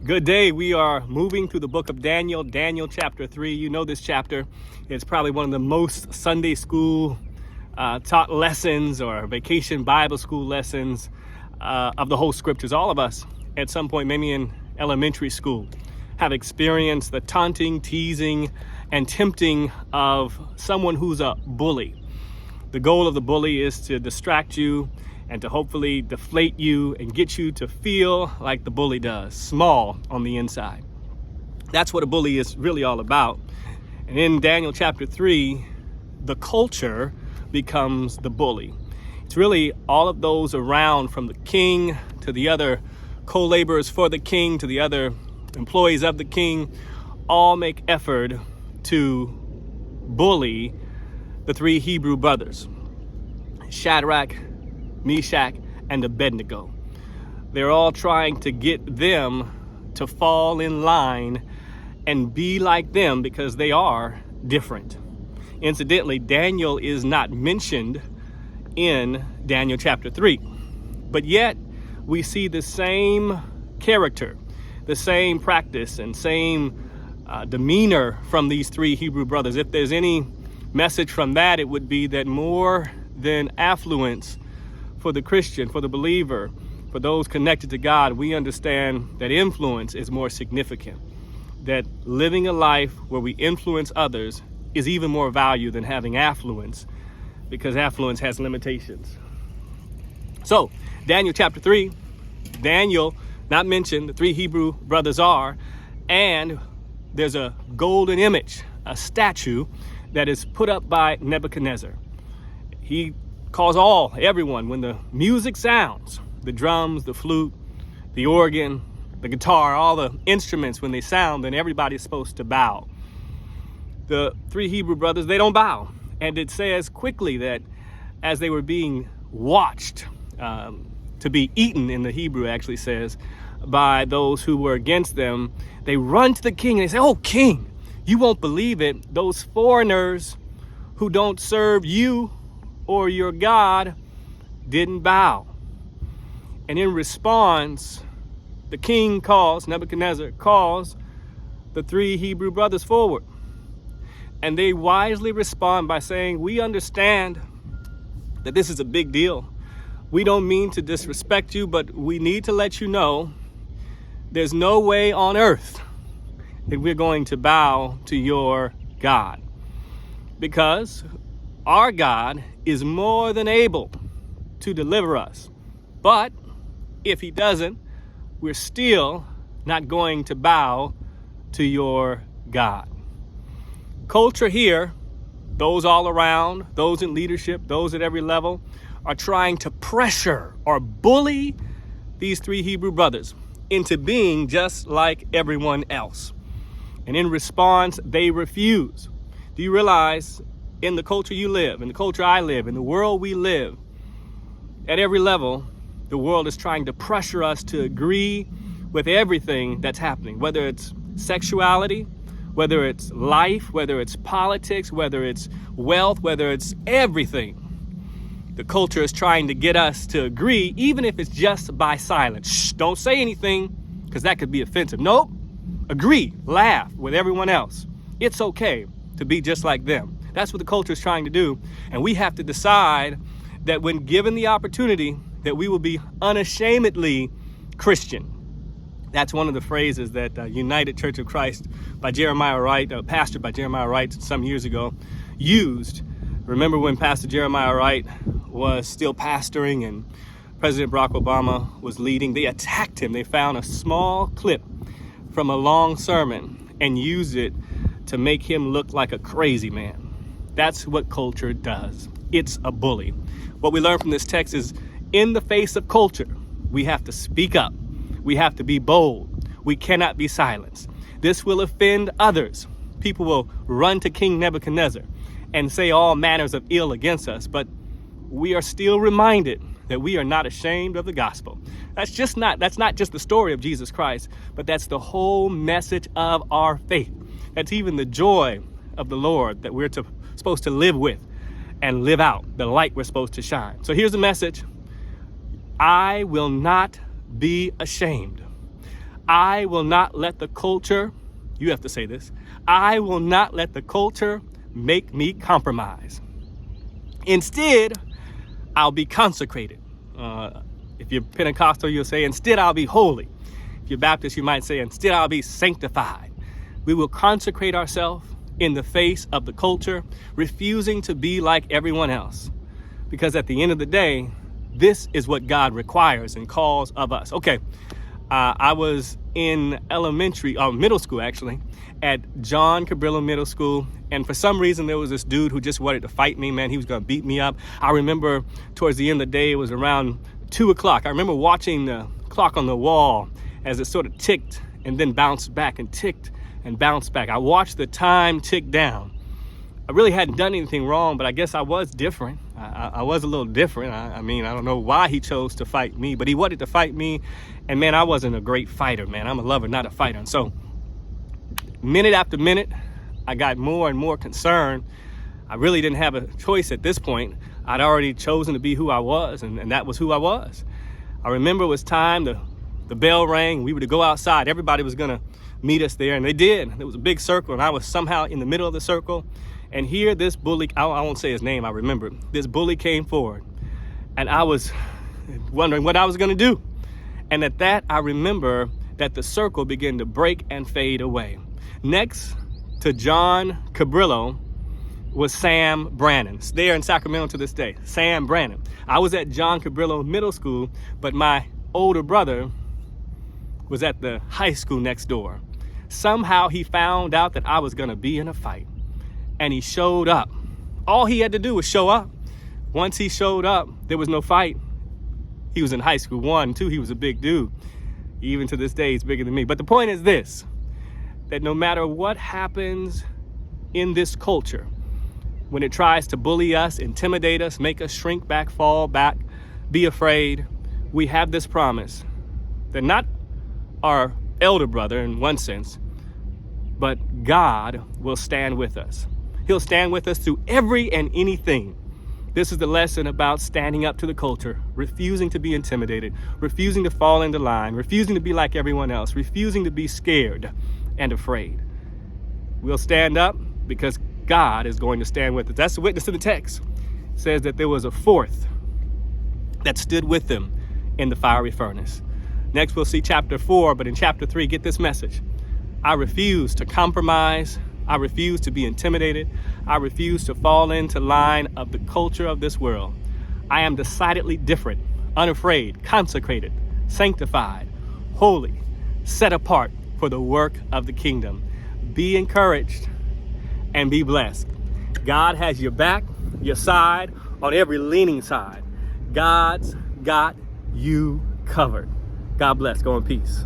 Good day. We are moving through the book of Daniel, Daniel chapter 3. You know this chapter. It's probably one of the most Sunday school taught lessons or vacation Bible school lessons of the whole scriptures. All of us at some point, maybe in elementary school, have experienced the taunting, teasing, and tempting of someone who's a bully. The goal of the bully is to distract you and to hopefully deflate you and get you to feel like the bully does, small on the inside. That's what a bully is really all about. And in Daniel chapter 3, the culture becomes the bully. It's really all of those around, from the king to the other co-laborers for the king to the other employees of the king, all make effort to bully the three Hebrew brothers, Shadrach, Meshach, and Abednego. They're all trying to get them to fall in line and be like them because they are different. Incidentally, Daniel is not mentioned in Daniel chapter 3, but yet we see the same character, the same practice, and same demeanor from these three Hebrew brothers. If there's any message from that, it would be that more than affluence for the Christian, for the believer, for those connected to God, we understand that influence is more significant. That living a life where we influence others is even more value than having affluence, because affluence has limitations. So, Daniel chapter 3, Daniel, not mentioned, the three Hebrew brothers are, and there's a golden image, a statue that is put up by Nebuchadnezzar. He calls everyone, when the music sounds, the drums, the flute, the organ, the guitar, all the instruments, when they sound, then everybody's supposed to bow. The three Hebrew brothers, they don't bow. And it says quickly that as they were being watched to be eaten, in the Hebrew actually says, by those who were against them, they run to the king and they say, "Oh, king, you won't believe it. Those foreigners who don't serve you or your God didn't bow." And in response, the king Nebuchadnezzar calls the three Hebrew brothers forward. And they wisely respond by saying, "We understand that this is a big deal. We don't mean to disrespect you, but we need to let you know there's no way on earth that we're going to bow to your God, because our God is more than able to deliver us. But if he doesn't, we're still not going to bow to your God." Culture here, those all around, those in leadership, those at every level, are trying to pressure or bully these three Hebrew brothers into being just like everyone else. And in response, they refuse. Do you realize, in the culture you live, in the culture I live, in the world we live, at every level, the world is trying to pressure us to agree with everything that's happening, whether it's sexuality, whether it's life, whether it's politics, whether it's wealth, whether it's everything. The culture is trying to get us to agree, even if it's just by silence. Shh, don't say anything, because that could be offensive. Nope, agree, laugh with everyone else. It's okay to be just like them. That's what the culture is trying to do. And we have to decide that when given the opportunity, that we will be unashamedly Christian. That's one of the phrases that United Church of Christ by Jeremiah Wright, pastored by Jeremiah Wright some years ago, used. Remember when Pastor Jeremiah Wright was still pastoring and President Barack Obama was leading? They attacked him. They found a small clip from a long sermon and used it to make him look like a crazy man. That's what culture does. It's a bully. What we learn from this text is, in the face of culture, we have to speak up. We have to be bold. We cannot be silenced. This will offend others. People will run to King Nebuchadnezzar and say all manners of ill against us, but we are still reminded that we are not ashamed of the gospel. That's not just the story of Jesus Christ, but that's the whole message of our faith. That's even the joy of the Lord that we're supposed to live with and live out, the light we're supposed to shine. So here's the message. I will not be ashamed. I will not let the culture, you have to say this, I will not let the culture make me compromise. Instead, I'll be consecrated. If you're Pentecostal, you'll say, instead I'll be holy. If you're Baptist, you might say, instead I'll be sanctified. We will consecrate ourselves in the face of the culture, refusing to be like everyone else. Because at the end of the day, this is what God requires and calls of us. Okay, I was in middle school actually, at John Cabrillo Middle School. And for some reason, there was this dude who just wanted to fight me, man. He was gonna beat me up. I remember towards the end of the day, it was around 2 o'clock. I remember watching the clock on the wall as it sort of ticked and then bounced back and ticked and bounced back. I watched the time tick down. I really hadn't done anything wrong, but I guess I was different. I was a little different. I mean, I don't know why he chose to fight me, but he wanted to fight me. And man, I wasn't a great fighter, man. I'm a lover, not a fighter. And so minute after minute, I got more and more concerned. I really didn't have a choice at this point. I'd already chosen to be who I was, and that was who I was. I remember it was time, the bell rang, we were to go outside. Everybody was gonna meet us there, and they did. There was a big circle, and I was somehow in the middle of the circle. And here this bully, I won't say his name, I remember, this bully came forward, and I was wondering what I was gonna do. And at that, I remember that the circle began to break and fade away. Next to John Cabrillo was Sam Brannon. It's there in Sacramento to this day, Sam Brannon. I was at John Cabrillo Middle School, but my older brother was at the high school next door. Somehow he found out that I was gonna be in a fight, and he showed up. All he had to do was show up. Once he showed up, there was no fight. He was in high school, 1, 2, he was a big dude. Even to this day, he's bigger than me. But the point is this, that no matter what happens in this culture, when it tries to bully us, intimidate us, make us shrink back, fall back, be afraid, we have this promise that not our elder brother in one sense, but God will stand with us. He'll stand with us through every and anything. This is the lesson about standing up to the culture, refusing to be intimidated, refusing to fall into line, refusing to be like everyone else, refusing to be scared and afraid. We'll stand up because God is going to stand with us. That's the witness to the text. It says that there was a fourth that stood with them in the fiery furnace. Next, we'll see chapter 4, but in chapter 3, get this message. I refuse to compromise. I refuse to be intimidated. I refuse to fall into line of the culture of this world. I am decidedly different, unafraid, consecrated, sanctified, holy, set apart for the work of the kingdom. Be encouraged and be blessed. God has your back, your side, on every leaning side. God's got you covered. God bless. Go in peace.